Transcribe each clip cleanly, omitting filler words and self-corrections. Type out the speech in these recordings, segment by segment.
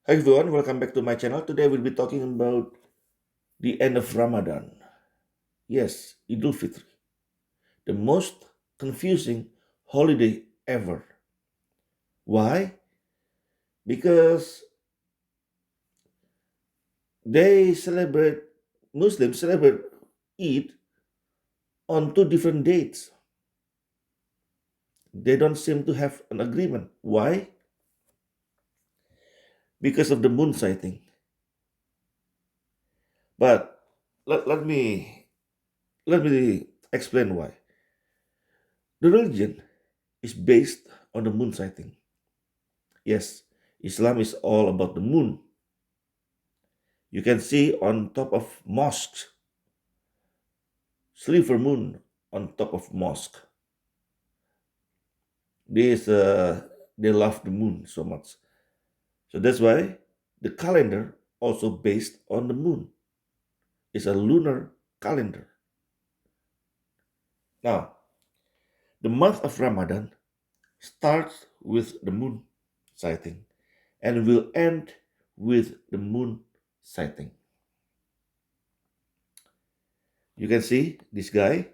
Hi everyone, welcome back to my channel. Today we'll be talking about the end of Ramadan. Yes, Idul Fitr, the most confusing holiday ever. Why? Because they celebrate, Muslims celebrate Eid on two different dates. They don't seem to have an agreement. Why? Because of the moon sighting. But let me explain why. The religion is based on the moon sighting. Yes, Islam is all about the moon. You can see on top of mosques, silver moon on top of mosque. This they love the moon so much. So that's why the calendar also based on the moon. It's a lunar calendar. Now, the month of Ramadan starts with the moon sighting and will end with the moon sighting. You can see this guy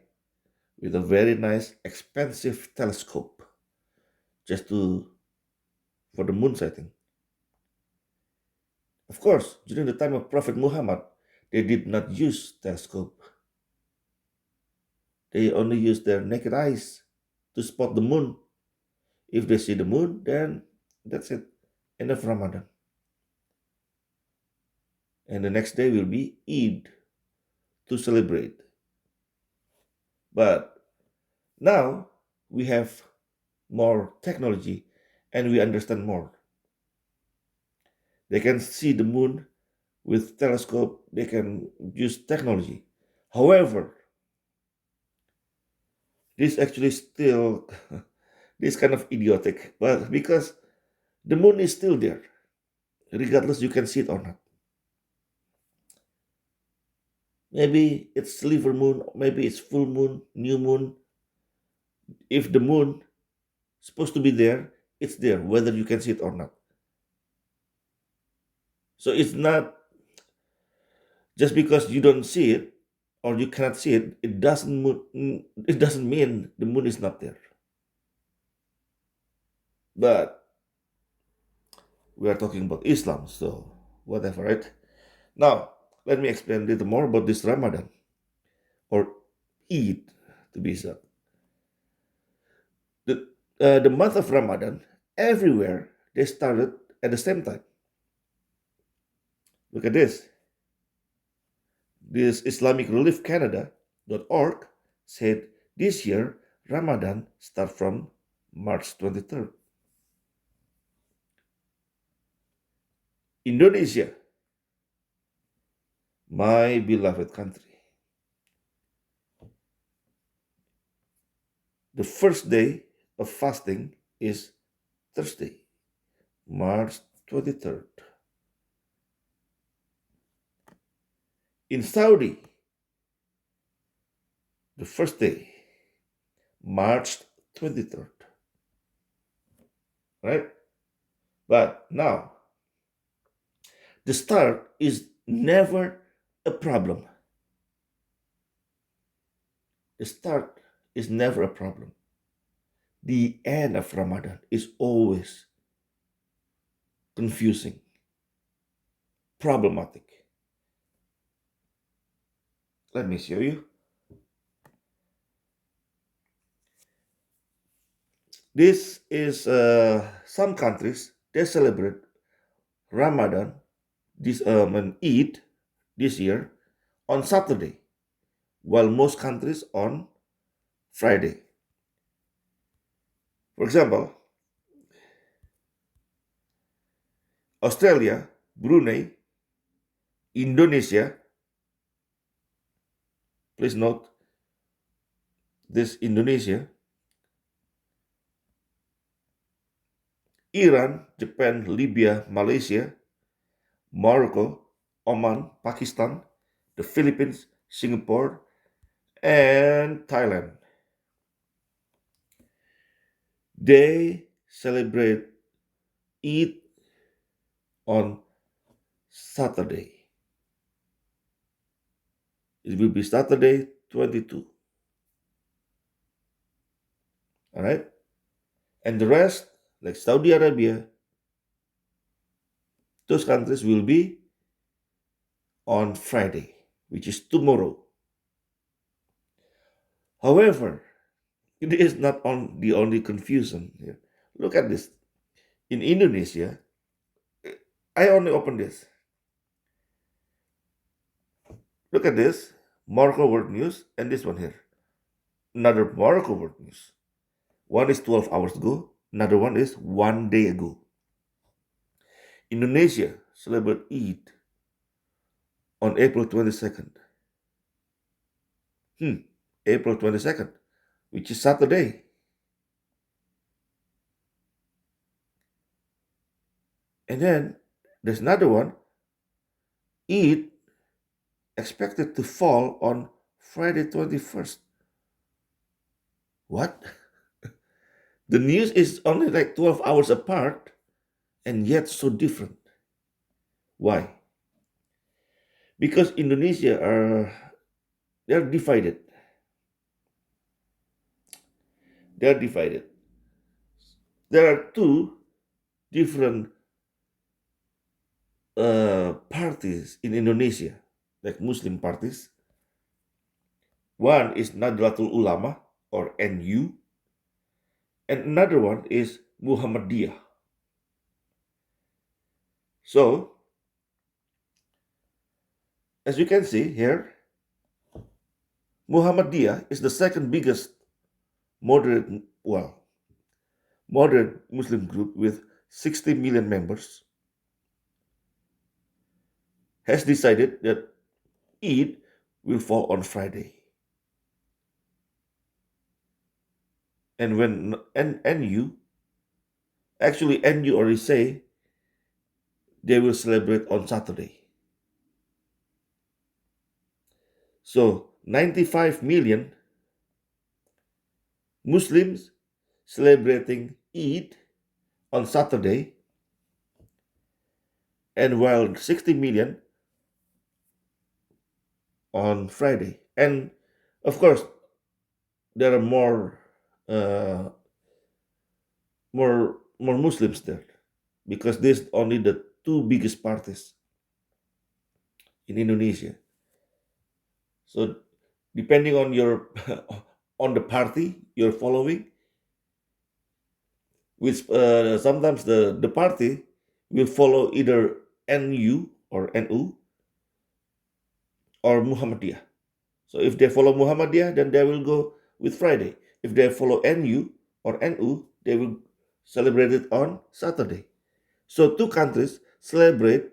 with a very nice expensive telescope just to for the moon sighting. Of course, during the time of Prophet Muhammad, they did not use telescope. They only used their naked eyes to spot the moon. If they see the moon, then that's it. End of Ramadan. And the next day will be Eid to celebrate. But now we have more technology and we understand more. They can see the moon with telescope, they can use technology. However, this actually still this kind of idiotic, but because the moon is still there, regardless you can see it or not. Maybe it's silver moon, maybe it's full moon, new moon. If the moon is supposed to be there, it's there, whether you can see it or not. So it's not just because you don't see it or you cannot see it, it doesn't mean the moon is not there. But we are talking about Islam, so whatever, right? Now, let me explain a little more about this Ramadan or Eid to be exact. The month of Ramadan, everywhere they started at the same time. Look at this. This Islamic Relief Canada.org said this year Ramadan start from March 23rd. Indonesia, my beloved country. The first day of fasting is Thursday, March 23rd. In Saudi, the first day, March 23rd. Right? But now, the start is never a problem. The start is never a problem. The end of Ramadan is always confusing, problematic. Let me show you. This is some countries they celebrate Ramadan this and Eid this year on Saturday, while most countries on Friday. For example, Australia, Brunei, Indonesia. Please note this Indonesia, Iran, Japan, Libya, Malaysia, Morocco, Oman, Pakistan, the Philippines, Singapore, and Thailand. They celebrate Eid on Saturday. It will be Saturday 22. All right. And the rest, like Saudi Arabia, those countries will be on Friday, which is tomorrow. However, it is not on the only confusion here. Look at this. In Indonesia, I only open this. Look at this. Morocco World News and this one here. Another Morocco World News. One is 12 hours ago. Another one is 1 day ago. Indonesia celebrate Eid on April 22nd. April 22nd, which is Saturday. And then there's another one. Eid expected to fall on Friday 21st. What? The news is only like 12 hours apart and yet so different. Why? Because Indonesia they're divided. They're divided. There are two different parties in Indonesia, like Muslim parties. One is Nahdlatul Ulama or NU, and another one is Muhammadiyah. So, as you can see here, Muhammadiyah is the second biggest moderate, moderate Muslim group with 60 million members, has decided that Eid will fall on Friday. And when NU, actually NU already say they will celebrate on Saturday. So 95 million Muslims celebrating Eid on Saturday, and while 60 million on Friday. And of course, there are uh, more Muslims there because this is only the two biggest parties in Indonesia. So depending on your on the party you're following, which sometimes the party will follow either NU or NU or Muhammadiyah. So if they follow Muhammadiyah, then they will go with Friday. If they follow NU or NU, they will celebrate it on Saturday. So two countries celebrate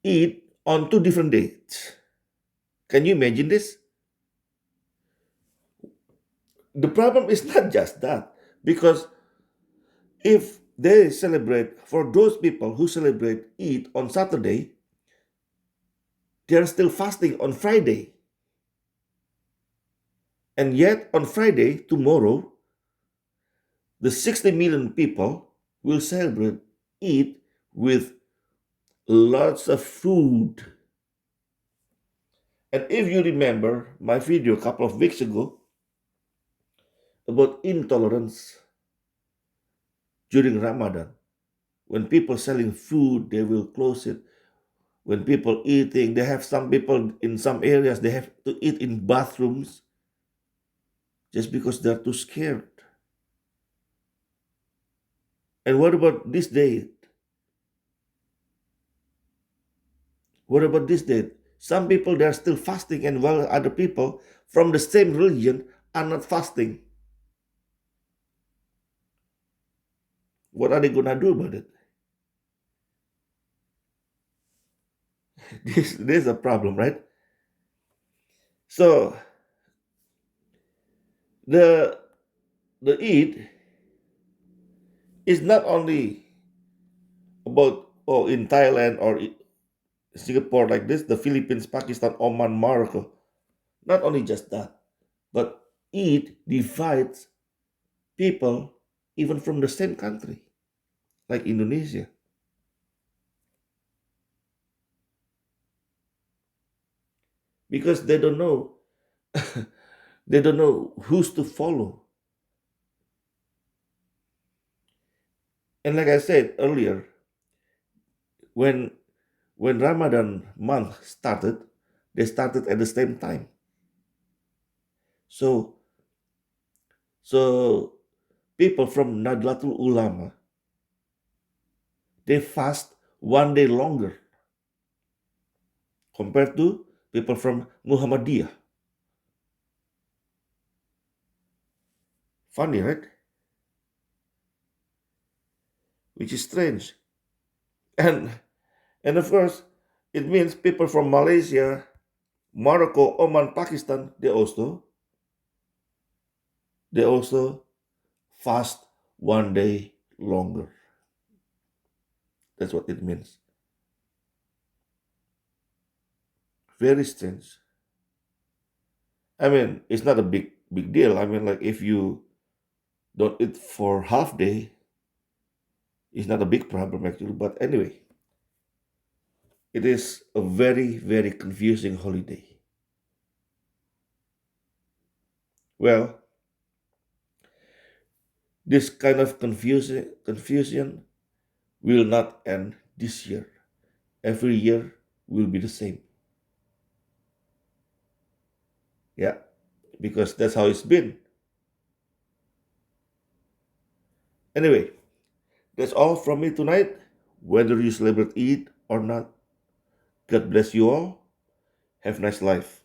Eid on two different dates. Can you imagine this? The problem is not just that, because if they celebrate, for those people who celebrate Eid on Saturday, they are still fasting on Friday. And yet on Friday, tomorrow, the 60 million people will celebrate Eid with lots of food. And if you remember my video a couple of weeks ago about intolerance during Ramadan, when people selling food, they will close it. When people eating, they have some people in some areas, they have to eat in bathrooms just because they're too scared. And what about this day? What about this day? Some people, they are still fasting, and while other people from the same religion are not fasting. What are they going to do about it? This is a problem, right? So the Eid is not only about in Thailand or Singapore like this, the Philippines, Pakistan, Oman, Morocco. Not only just that, but Eid divides people even from the same country. like Indonesia, because they don't know they don't know who's to follow. And like I said earlier, when Ramadan month started, they started at the same time. So so people from Nadlatul Ulama, they fast 1 day longer compared to people from Muhammadiyah. Funny, right? Which is strange. And of course, it means people from Malaysia, Morocco, Oman, Pakistan, they also fast 1 day longer. That's what it means. Very strange. I mean, it's not a big deal. I mean, like if you don't eat for half day, it's not a big problem actually. But anyway, it is a very confusing holiday. Well, this kind of confusion will not end this year. Every year will be the same. Yeah, because that's how it's been. Anyway, that's all from me tonight. Whether you celebrate Eid or not, God bless you all. Have a nice life.